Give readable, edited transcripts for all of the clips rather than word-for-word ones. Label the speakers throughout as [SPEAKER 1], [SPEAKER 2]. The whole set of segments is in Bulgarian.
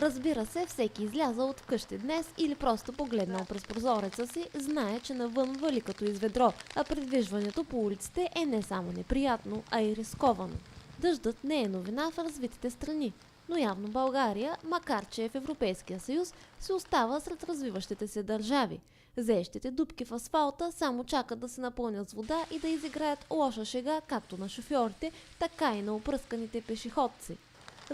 [SPEAKER 1] Разбира се, всеки излязъл от вкъщи днес или просто погледнал през прозореца си, знае, че навън вали като из ведро, а придвижването по улиците е не само неприятно, а и рисковано. Дъждът не е новина в развитите страни, но явно България, макар че е в Европейския съюз, се остава сред развиващите се държави. Зеещите дупки в асфалта само чакат да се напълнят с вода и да изиграят лоша шега както на шофьорите, така и на опръсканите пешеходци.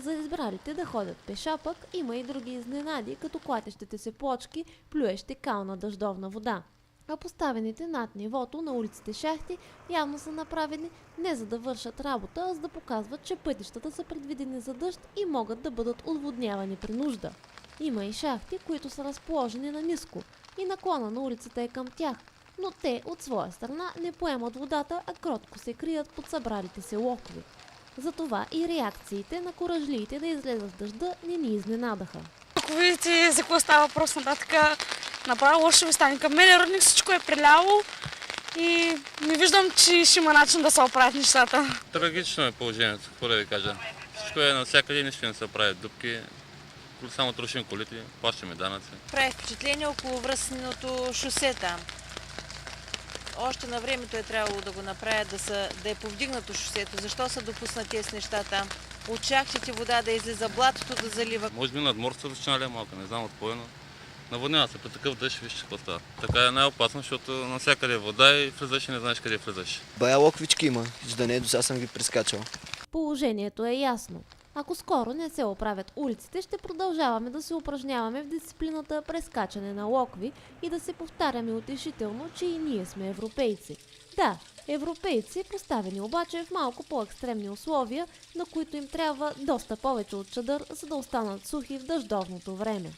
[SPEAKER 1] За избралите да ходят пеша пък има и други изненади, като клатещите се плочки, плюещи кална дъждовна вода. А поставените над нивото на улиците шахти явно са направени не за да вършат работа, а за да показват, че пътищата са предвидени за дъжд и могат да бъдат отводнявани при нужда. Има и шахти, които са разположени на ниско и наклона на улицата е към тях, но те от своя страна не поемат водата, а кротко се крият под събралите се локове. Затова и реакциите на коражлиите да излезат в дъжда не ни изненадаха.
[SPEAKER 2] Ако видите за какво става въпрос нататък, направо лошо ще ви стане. Към мен родник всичко е приляло и не виждам, че ще има начин да се оправят нещата.
[SPEAKER 3] Трагично е положението, какво да ви кажа. Всичко е навсякъде, нищо не се прави дупки. Само трошим колите, плащаме данъци.
[SPEAKER 4] Прави впечатление около връстното шосе там. Още на времето е трябвало да го направят, да е повдигнато шосето. Защо са допуснати тези неща там? От шахтите вода да излиза, блатото да залива.
[SPEAKER 3] Може би над морската височина ли е малка, не знам отпоено. Наводнява се при такъв дъжд, вижте какво става. Така е най-опасно, защото навсякъде е вода и влизаш и не знаеш къде влизаш.
[SPEAKER 5] Бая локвички има, за да не до сега съм ги прескачал.
[SPEAKER 1] Положението е ясно. Ако скоро не се оправят улиците, ще продължаваме да се упражняваме в дисциплината прескачане на локви и да се повтаряме утешително, че и ние сме европейци. Да, европейци, поставени обаче в малко по-екстремни условия, на които им трябва доста повече от чадър, за да останат сухи в дъждовното време.